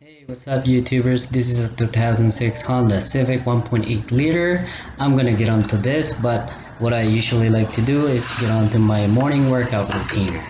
Hey, what's up YouTubers? This is a 2006 Honda Civic 1.8 liter. I'm gonna get onto this, but what I usually like to do is get onto my morning workout routine.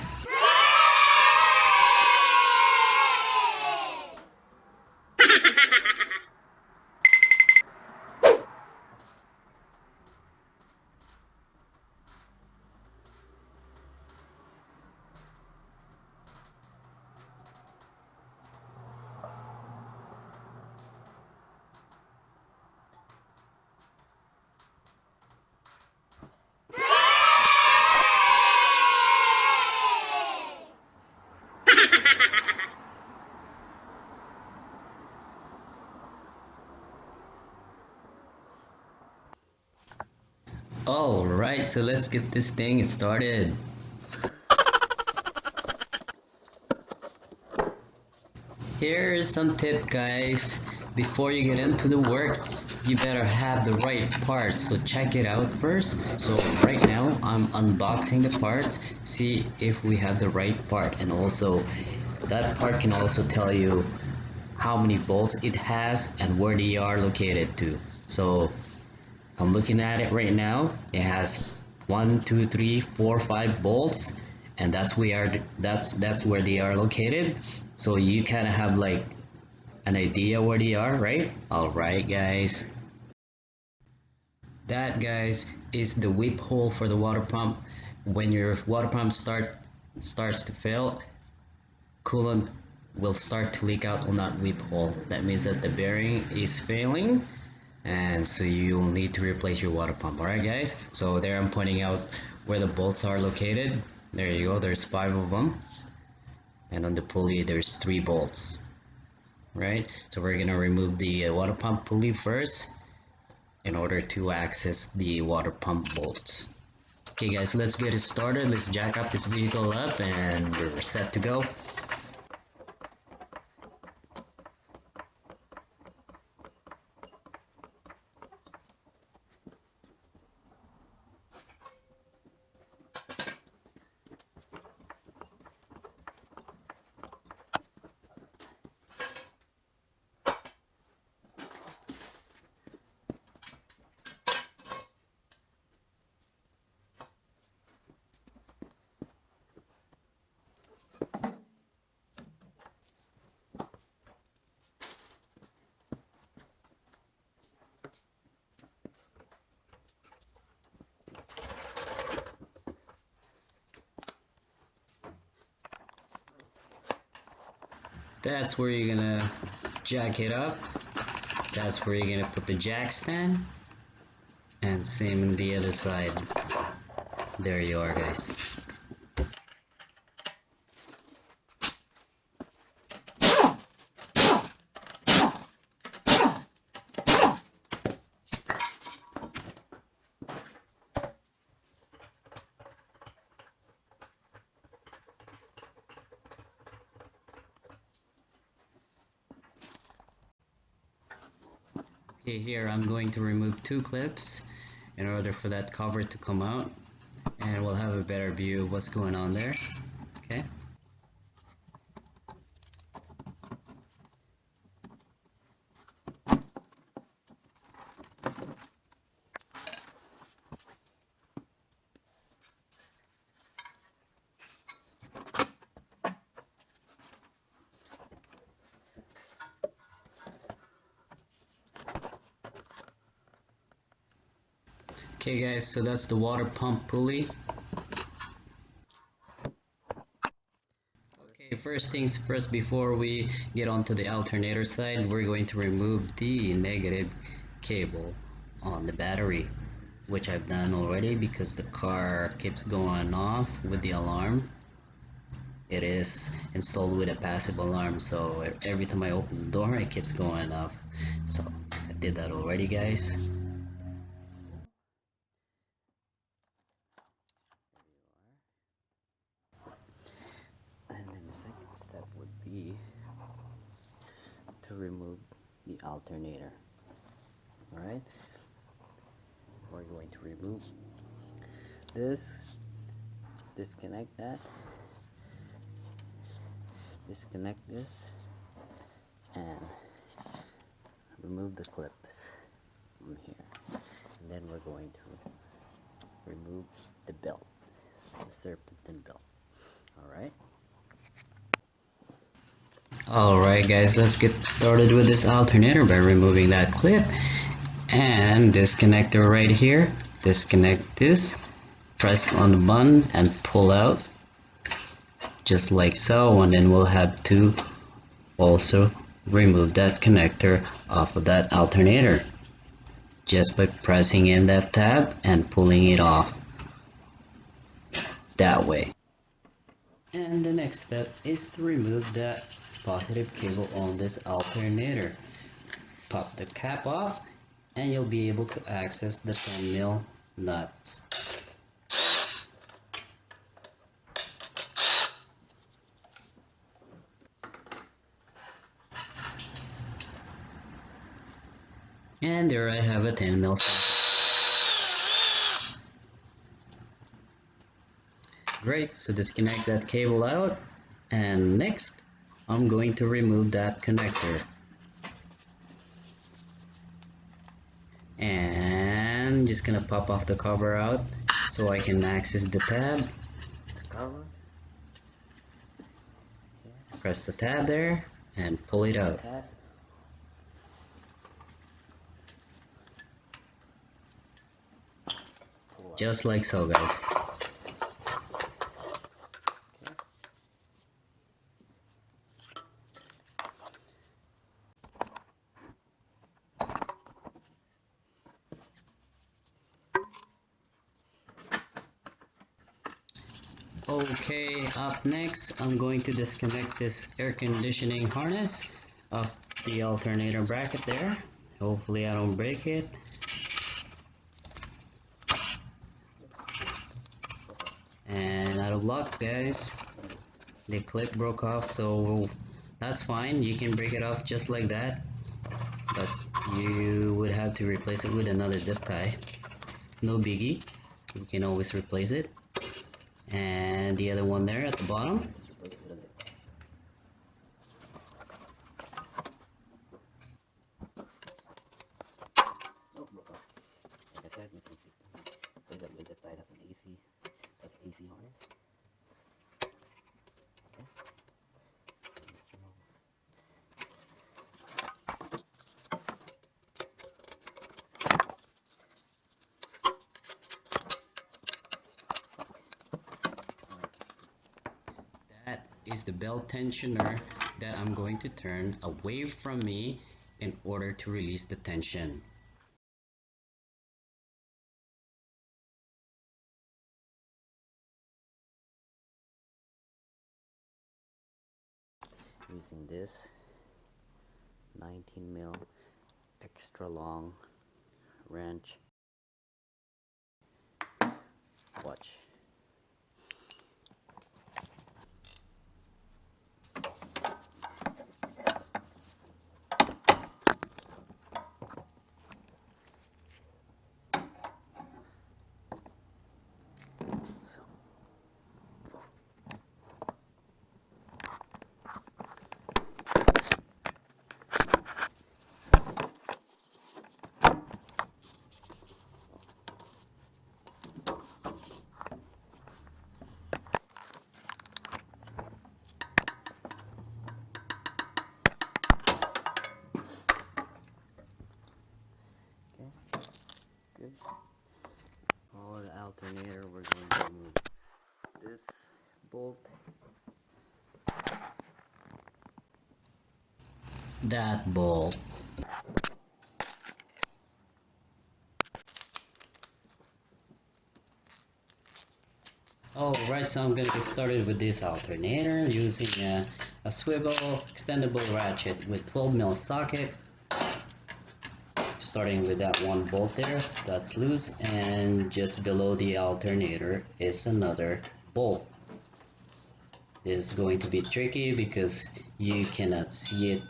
Alright, so let's get this thing started. Here is some tip, guys. Before you get into the work, you better have the right parts, so check it out first. So right now I'm unboxing the parts, see if we have the right part, and also that part can also tell you how many bolts it has and where they are located to. So I'm looking at it right now. It has 1, 2, 3, 4, 5 bolts, and that's where they are located. So you kind of have like an idea where they are, right? All right, guys. That, guys, is the whip hole for the water pump. When your water pump starts to fill, coolant will start to leak out on that whip hole. That means that the bearing is failing, and so you'll need to replace your water pump. All right, guys, so there I'm pointing out where the bolts are located. There you go, there's 5 of them, and on the pulley there's 3 bolts, right? So we're gonna remove the water pump pulley first in order to access the water pump bolts. Okay guys, so let's get it started. Let's jack up this vehicle up and we're set to go. That's where you're gonna jack it up. That's where you're gonna put the jack stand. And same on the other side. There you are, guys. Okay, here I'm going to remove 2 clips in order for that cover to come out, and we'll have a better view of what's going on there. Okay. Okay guys, so that's the water pump pulley. Okay, first things first, before we get onto the alternator side, we're going to remove the negative cable on the battery, which I've done already because the car keeps going off with the alarm. It is installed with a passive alarm, so every time I open the door it keeps going off. So I did that already, guys. And then the second step would be to remove the alternator. Alright, we're going to remove this, disconnect that, disconnect this, and remove the clips from here. And then we're going to remove the belt, the serpentine belt. Alright? Alright guys, let's get started with this alternator by removing that clip and this connector right here. Disconnect this, press on the button and pull out just like so, and then we'll have to also remove that connector off of that alternator just by pressing in that tab and pulling it off that way. And the next step is to remove that positive cable on this alternator. Pop the cap off and you'll be able to access the 10mm nuts. And there I have a 10mm socket. Great, so disconnect that cable out, and next I'm going to remove that connector. And just gonna pop off the cover out so I can access the tab. Cover. Press the tab there and pull it out. Just like so, guys. Okay, up next I'm going to disconnect this air conditioning harness of the alternator bracket there. Hopefully I don't break it. And out of luck, guys, the clip broke off, so that's fine. You can break it off just like that, but you would have to replace it with another zip tie. No biggie, you can always replace it. And the other one there at the bottom. Like I said, you can see there's a zip tie. That's an AC. That's an AC harness. Okay. That is the belt tensioner that I'm going to turn away from me in order to release the tension. Using this 19mm extra long wrench. Watch. Good. For the alternator, we're going to remove this bolt, That bolt. Alright, so I'm gonna get started with this alternator using a swivel extendable ratchet with 12mm socket. Starting with that one bolt there, that's loose, and just below the alternator is another bolt. This is going to be tricky because you cannot see it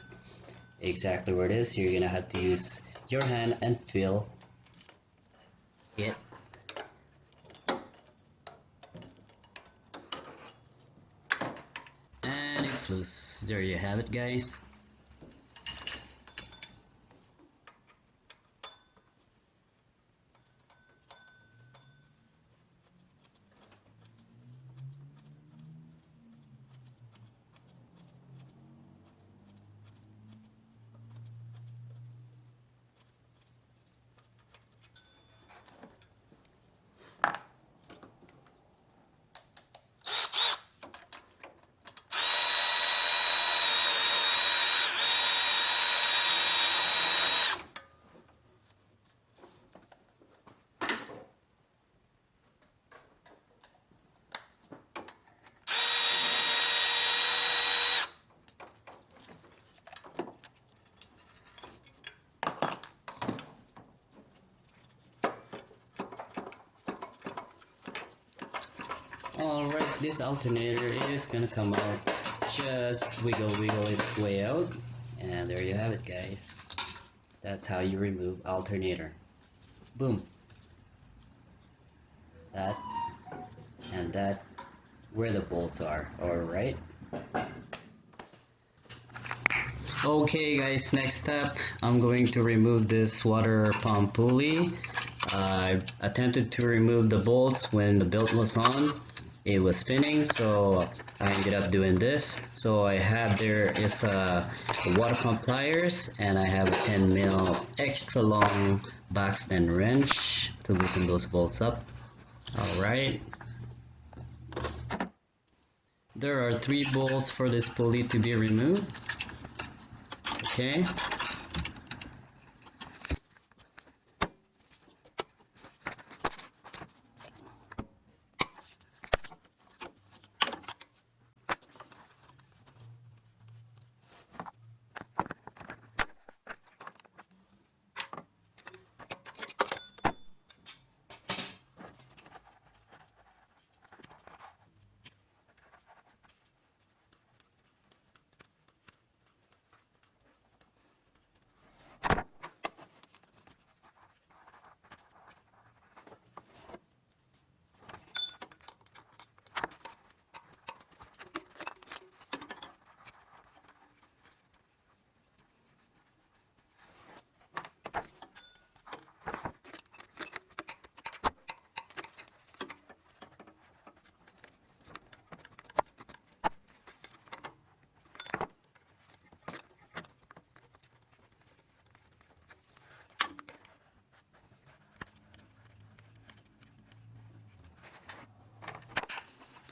exactly where it is. You're gonna have to use your hand and feel it. And it's loose. There you have it, guys. Alright, this alternator is gonna come out. Just wiggle its way out. And there you have it, guys. That's how you remove alternator. Boom. That and that where the bolts are. Alright. Okay guys, next step, I'm going to remove this water pump pulley. I attempted to remove the bolts when the belt was on. It was spinning, so I ended up doing this. So I have there is a water pump pliers, and I have a 10 mil extra long backstand wrench to loosen those bolts up. Alright. There are 3 bolts for this pulley to be removed. Okay.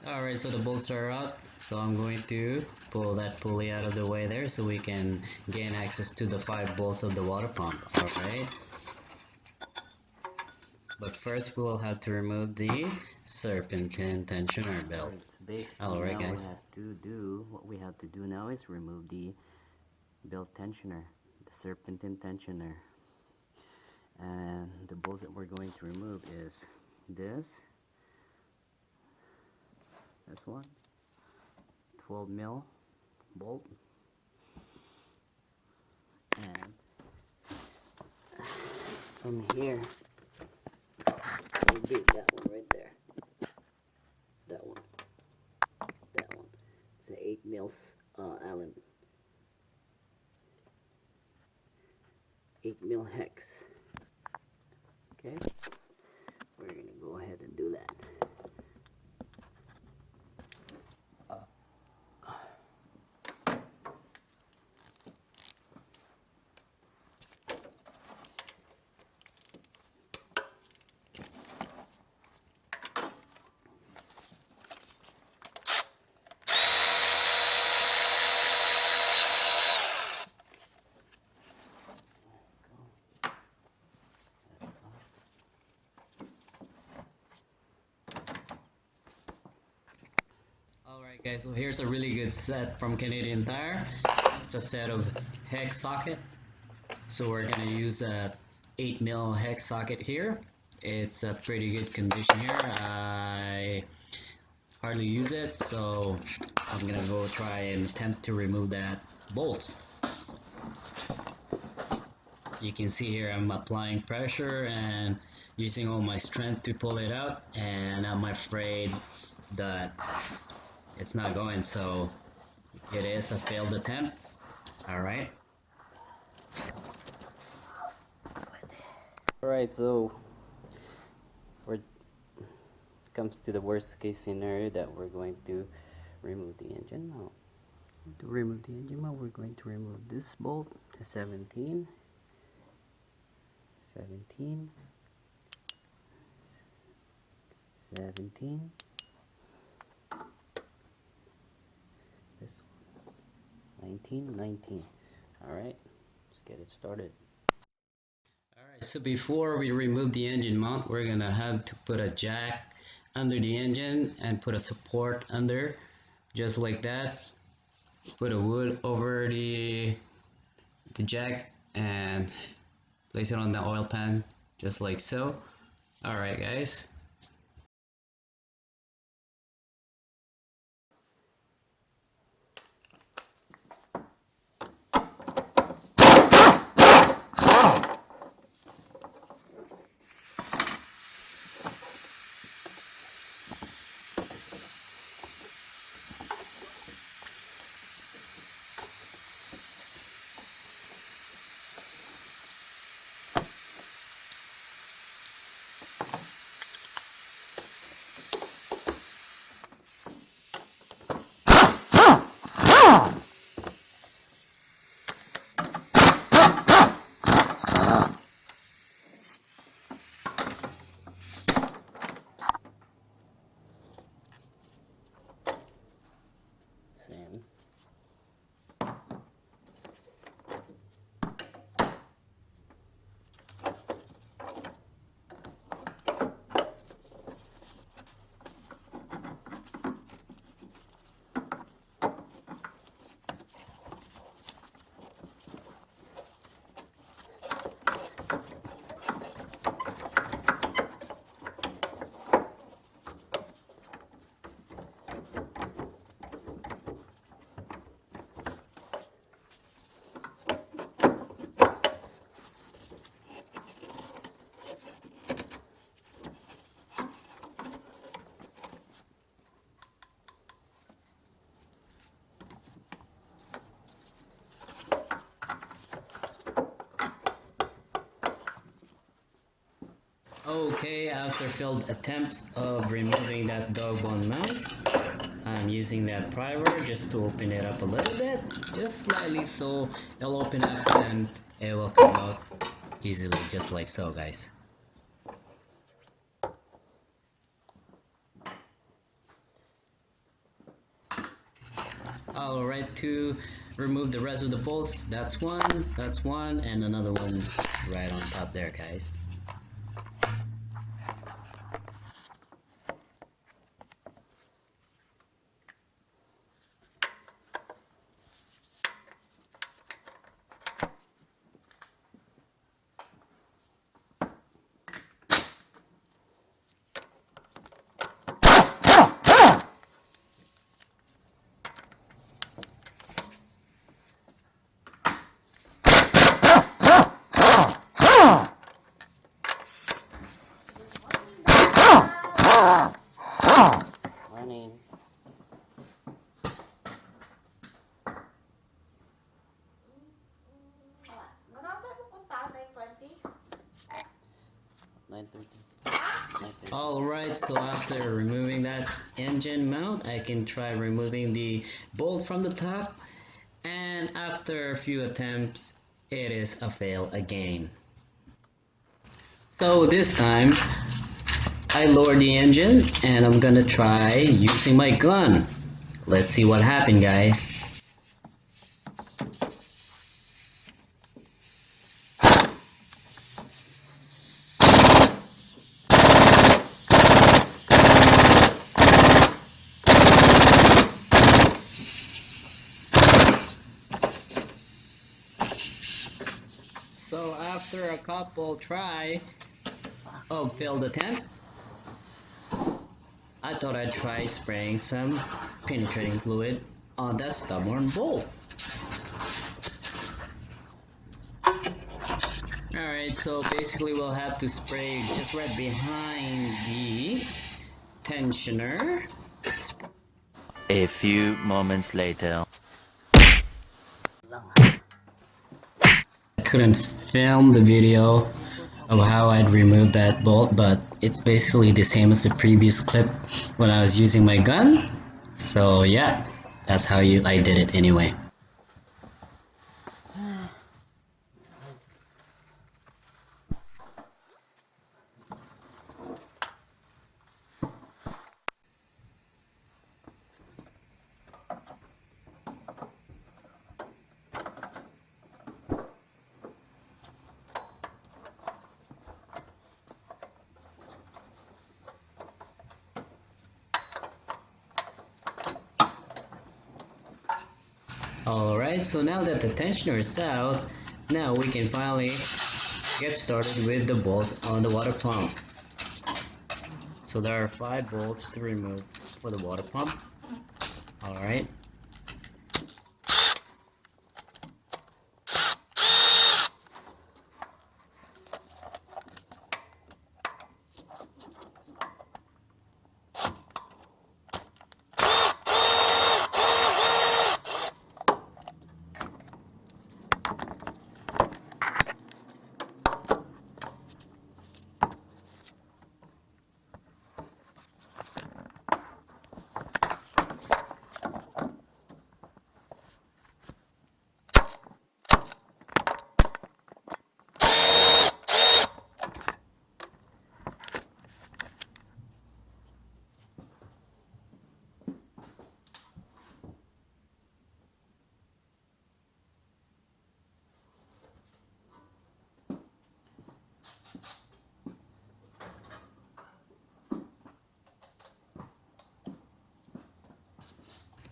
Alright, so the bolts are out, so I'm going to pull that pulley out of the way there so we can gain access to the 5 bolts of the water pump. Alright. But first we will have to remove the serpentine tensioner belt. So basically Alright now guys. what we have to do now is remove the belt tensioner, the serpentine tensioner. And the bolts that we're going to remove is this one, 12 mil bolt, and from here will be that one right there, that one, it's an 8 mil Allen, 8 mil hex. Okay, we're gonna go ahead and do that. Alright guys, so here's a really good set from Canadian Tire. It's a set of hex socket. So we're gonna use a 8 mil hex socket here. It's a pretty good condition here. I hardly use it, so I'm gonna go try and attempt to remove that bolt. You can see here I'm applying pressure and using all my strength to pull it out, and I'm afraid that it's not going, so it is a failed attempt. Alright. Alright, so comes to the worst case scenario that we're going to remove the engine mount. To remove the engine mount, we're going to remove this bolt, the 17, this one, 19. Alright, let's get it started. Alright, so before we remove the engine mount, we're gonna have to put a jack under the engine and put a support under, just like that. Put a wood over the jack and place it on the oil pan, just like so. Alright guys. Okay, after failed attempts of removing that dog bone mouse, I'm using that primer just to open it up a little bit, just slightly, so it'll open up and it will come out easily, just like so, guys. Alright, to remove the rest of the bolts, that's one, and another one right on top there, guys. Running. Ano sa pupunta? 9:20? 9:30. Alright, so after removing that engine mount, I can try removing the bolt from the top, and after a few attempts, it is a fail again. So this time, I lower the engine and I'm gonna try using my gun. Let's see what happened, guys. So after a couple of failed attempt, I thought I'd try spraying some penetrating fluid on that stubborn bolt. Alright, so basically we'll have to spray just right behind the tensioner. A few moments later. Couldn't film the video of how I'd remove that bolt, but it's basically the same as the previous clip when I was using my gun. So yeah, that's how I did it anyway. Alright, so now that the tensioner is out, now we can finally get started with the bolts on the water pump. So there are 5 bolts to remove for the water pump. Alright.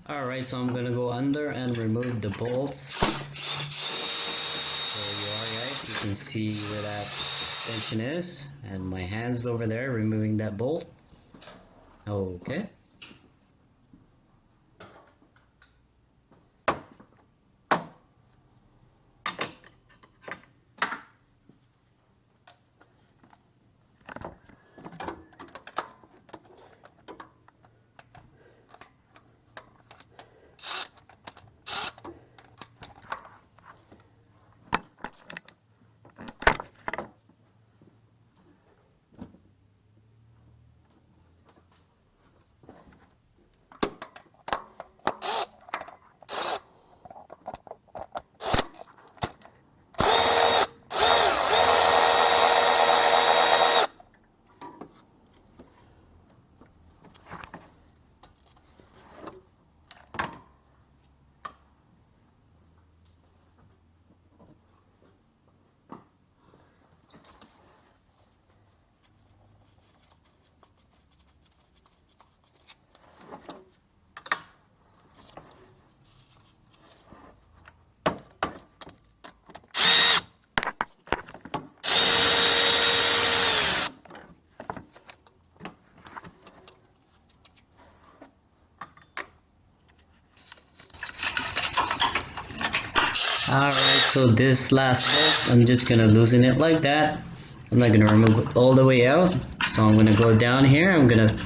Alright, so I'm gonna go under and remove the bolts. There you are, guys. You can see where that tension is, and my hand's over there removing that bolt. Okay. Alright, so this last bolt, I'm just gonna loosen it like that. I'm not gonna remove it all the way out. So I'm gonna go down here. I'm gonna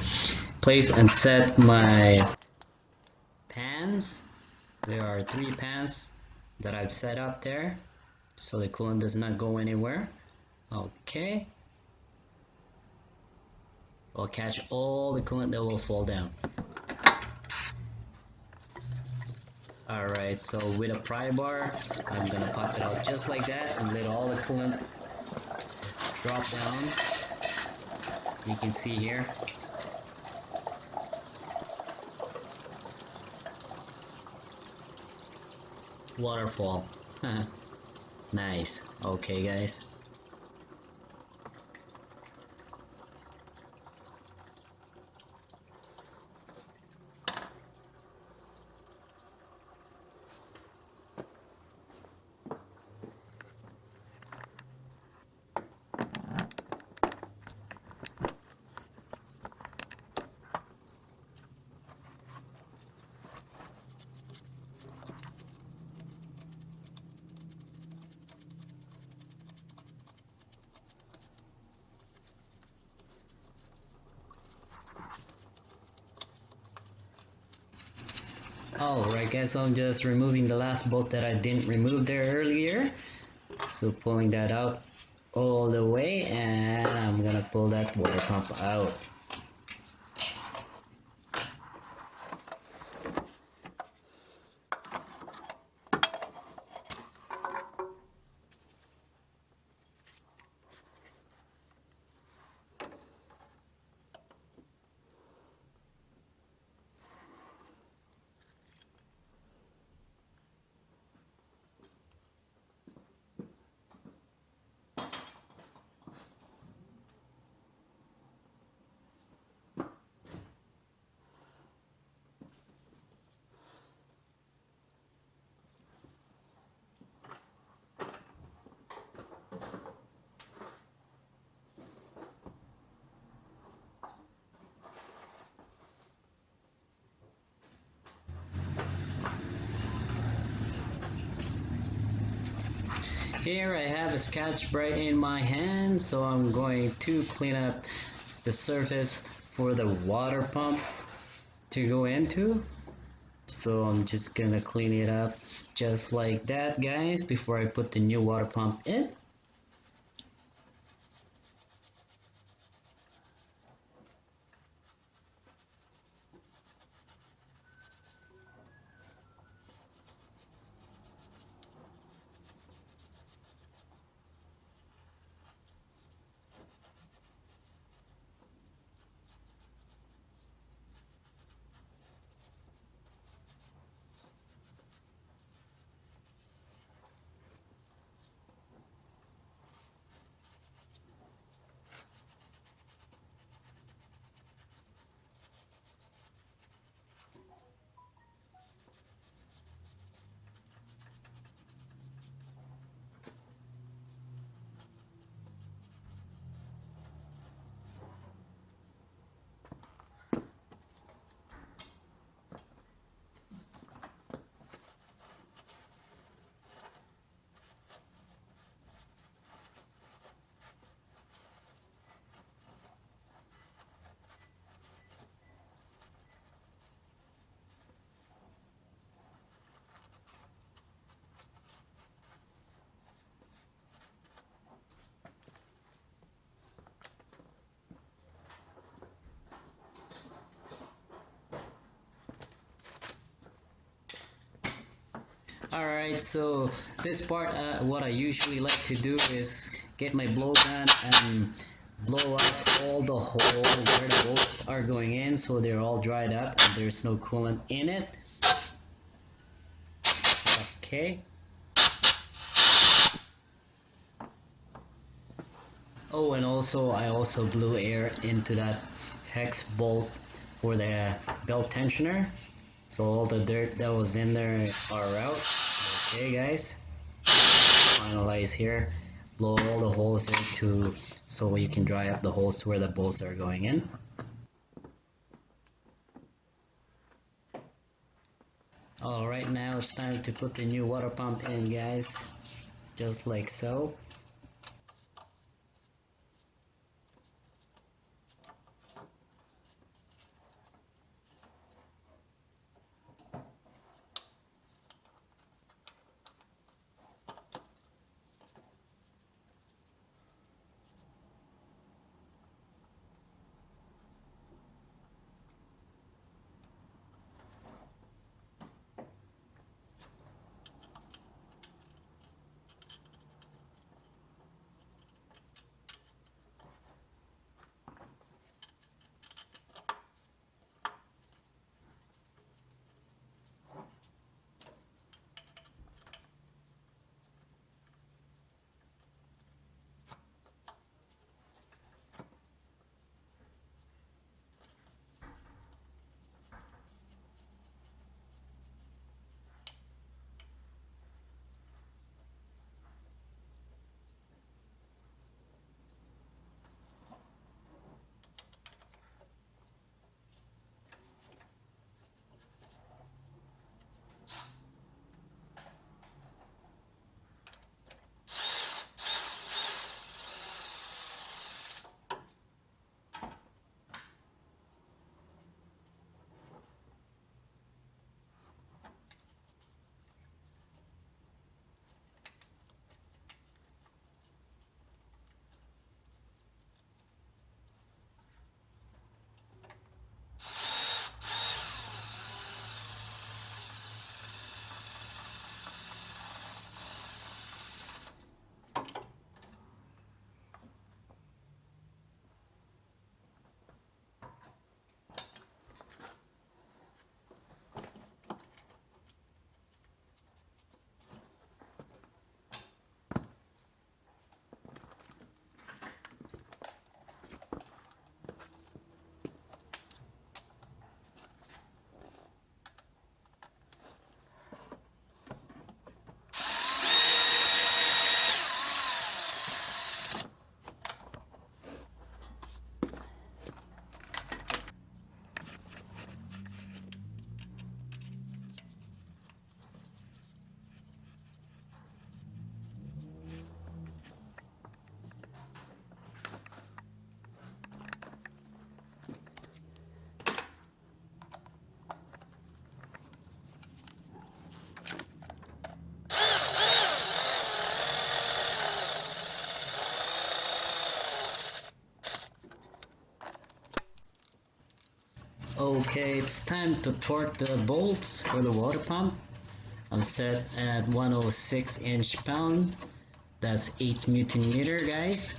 place and set my pans. There are 3 pans that I've set up there, so the coolant does not go anywhere. Okay. I'll catch all the coolant that will fall down. Alright, so with a pry bar, I'm gonna pop it out just like that and let all the coolant drop down. You can see here. Waterfall. Nice. Okay, guys. Alright guys, so I'm just removing the last bolt that I didn't remove there earlier. So pulling that out all the way, and I'm gonna pull that water pump out. Here I have a Scotch Brite in my hand, so I'm going to clean up the surface for the water pump to go into. So I'm just gonna clean it up just like that, guys, before I put the new water pump in. Alright, so this part, what I usually like to do is get my blow gun and blow up all the holes where the bolts are going in, so they're all dried up and there's no coolant in it. Okay. Oh, and also I also blew air into that hex bolt for the belt tensioner, so all the dirt that was in there are out. Okay guys, finalize here, blow all the holes into so you can dry up the holes where the bolts are going in. Alright, now it's time to put the new water pump in, guys. Just like so. Okay, it's time to torque the bolts for the water pump. I'm set at 106 inch-pound. That's 8 Newton meter, guys.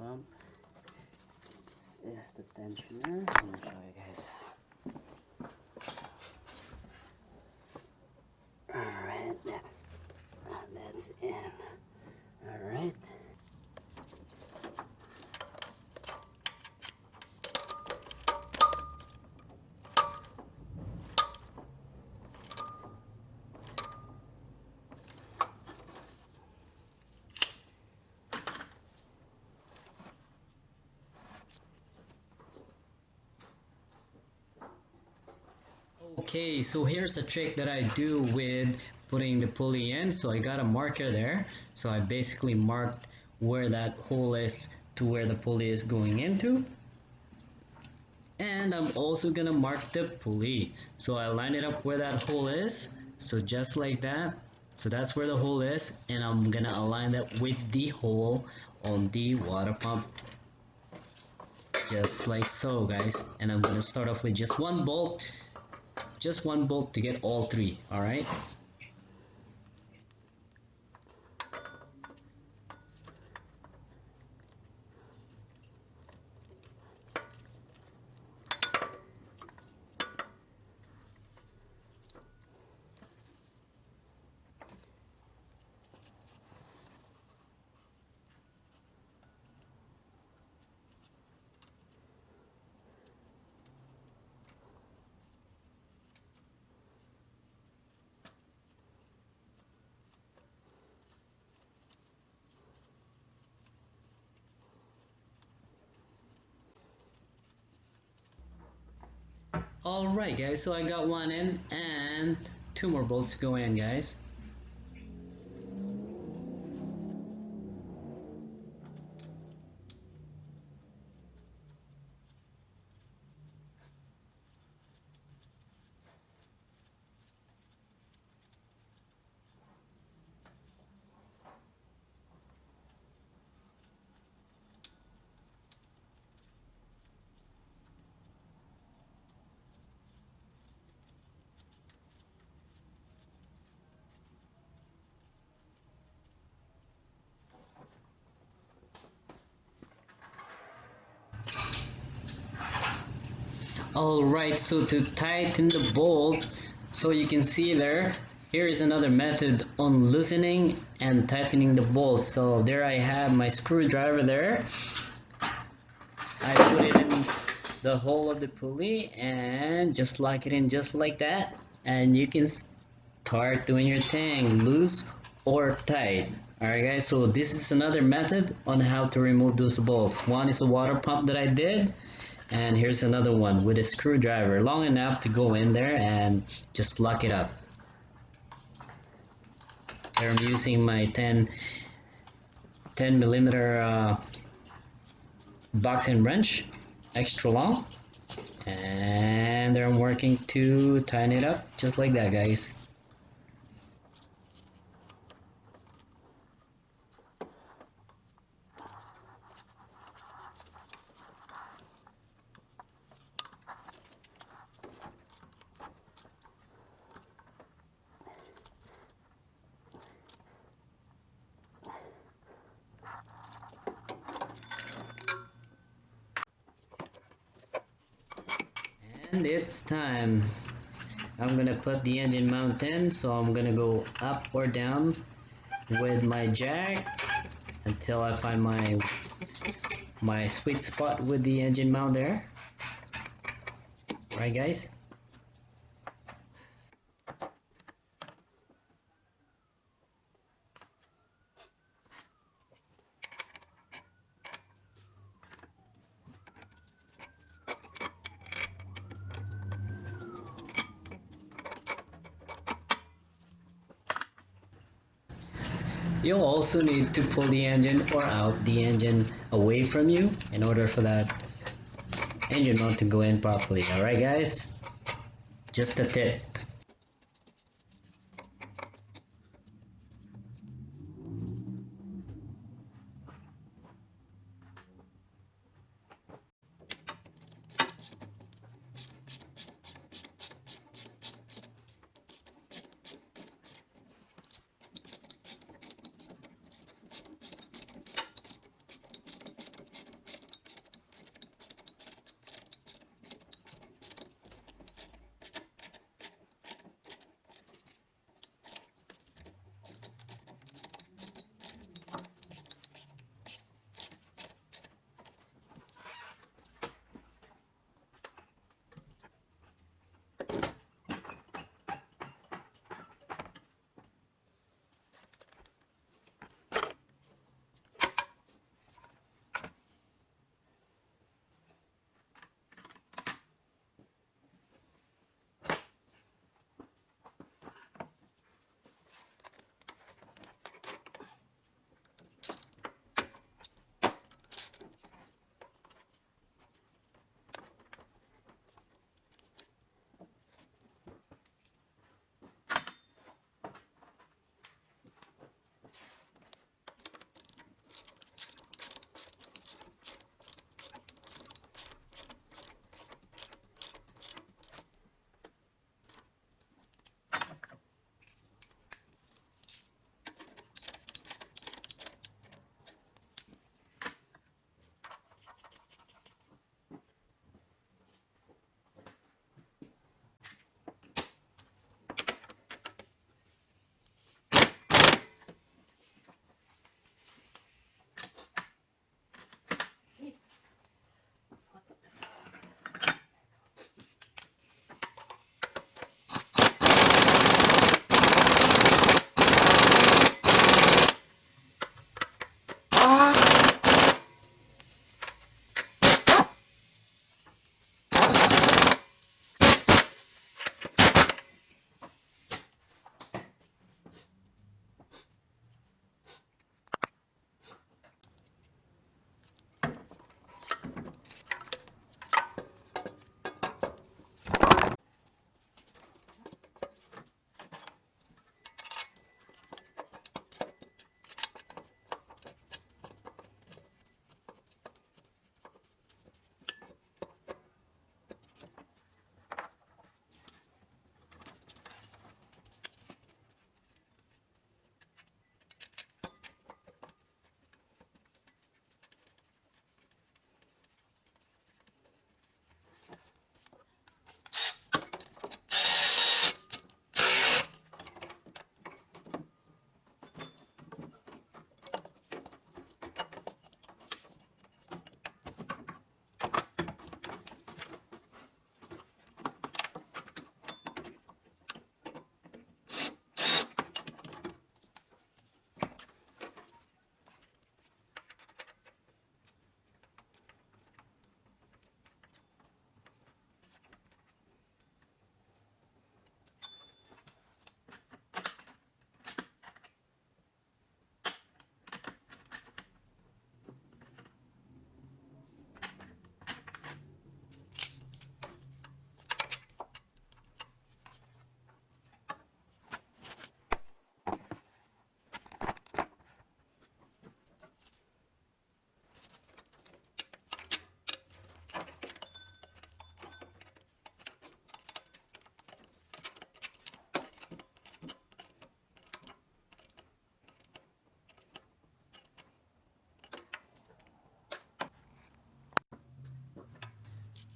pump. This is the tensioner. I'm gonna show you guys. Alright, that's in. Alright. Okay, so here's a trick that I do with putting the pulley in. So I got a marker there. So I basically marked where that hole is to where the pulley is going into. And I'm also gonna mark the pulley. So I line it up where that hole is. So just like that. So that's where the hole is. And I'm gonna align that with the hole on the water pump. Just like so, guys. And I'm gonna start off with just one bolt. Just one bolt to get all three, alright? Alright guys, so I got one in and two more bolts to go in, guys. Alright, so to tighten the bolt, so you can see there, here is another method on loosening and tightening the bolt. So there I have my screwdriver there. I put it in the hole of the pulley and just lock it in just like that. And you can start doing your thing, loose or tight. Alright guys, so this is another method on how to remove those bolts. One is a water pump that I did. And here's another one with a screwdriver long enough to go in there and just lock it up. There I'm using my 10 millimeter boxing wrench, extra long. And there I'm working to tighten it up just like that, guys. And it's time. I'm gonna put the engine mount in, so I'm gonna go up or down with my jack until I find my sweet spot with the engine mount there. Right guys? You'll also need to pull the engine or out the engine away from you in order for that engine mount to go in properly. Alright guys? Just a tip.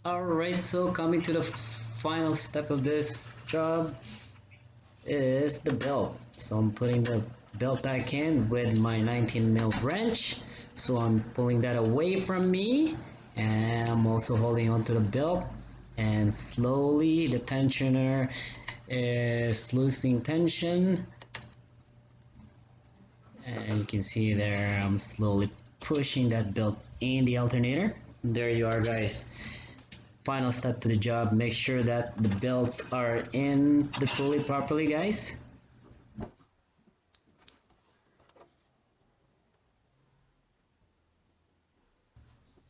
Alright, so coming to the final step of this job is the belt. So I'm putting the belt back in with my 19mm wrench. So I'm pulling that away from me, and I'm also holding onto the belt, and slowly the tensioner is losing tension, and you can see there I'm slowly pushing that belt in the alternator. There you are, guys. Final step to the job, make sure that the belts are in the pulley properly, guys.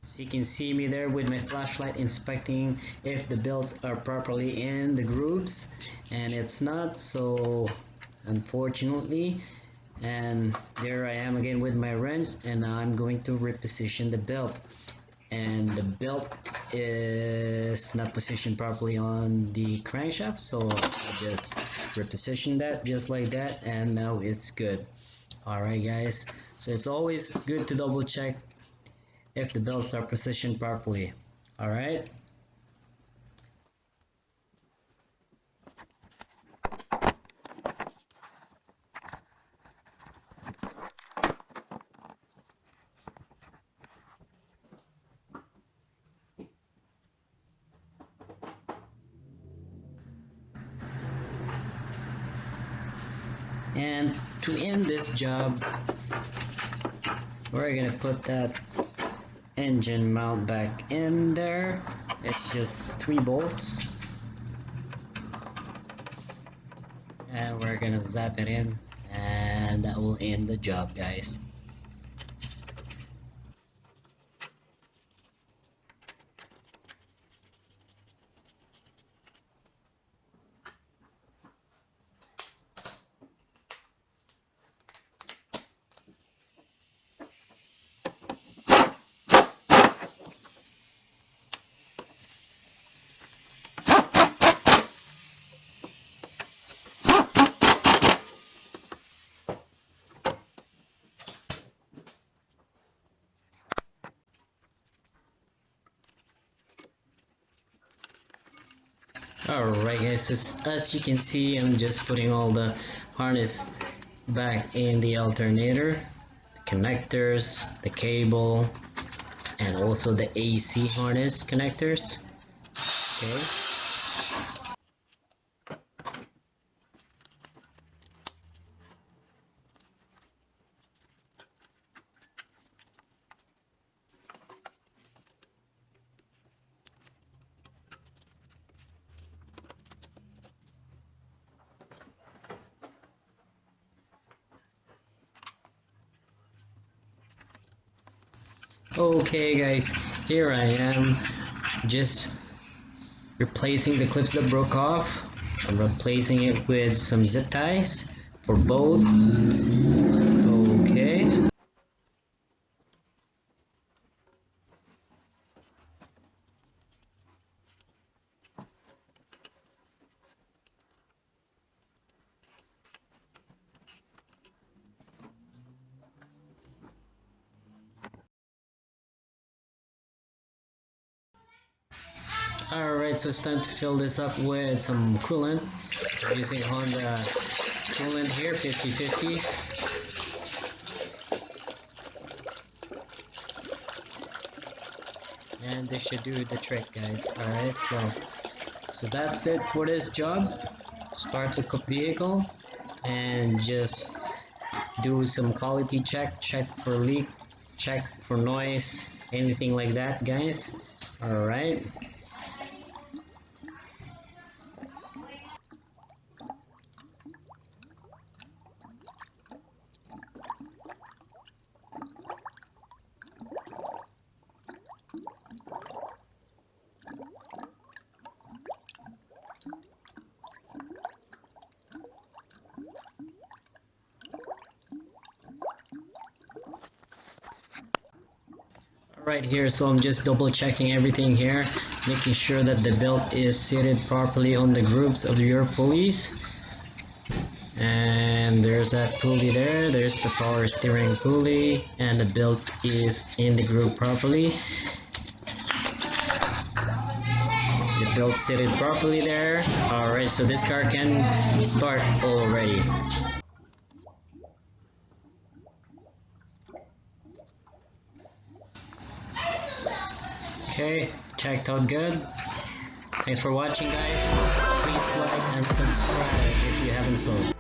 So you can see me there with my flashlight inspecting if the belts are properly in the grooves, and it's not, so unfortunately. And there I am again with my wrench, and I'm going to reposition the belt. And the belt is not positioned properly on the crankshaft, so I just reposition that just like that, and now it's good. Alright guys, so it's always good to double check if the belts are positioned properly. Alright. And to end this job, we're gonna put that engine mount back in there. It's just 3 bolts, and we're gonna zap it in, and that will end the job, guys. Alright guys, so as you can see, I'm just putting all the harness back in the alternator, the connectors, the cable, and also the AC harness connectors. Okay. Okay guys, here I am, just replacing the clips that broke off. I'm replacing it with some zip ties for both. Okay. Alright, so it's time to fill this up with some coolant. I'm using Honda coolant here, 50/50. And this should do the trick, guys. Alright, so that's it for this job. Start the vehicle and just do some quality check for leak, check for noise, anything like that, guys. Alright. Right here, so I'm just double checking everything here, making sure that the belt is seated properly on the grooves of your pulleys. And there's that pulley there, there's the power steering pulley, and the belt is in the groove properly. belt seated properly there. Alright, so this car can start already. Okay, checked out good. Thanks for watching, guys. Please like and subscribe if you haven't so.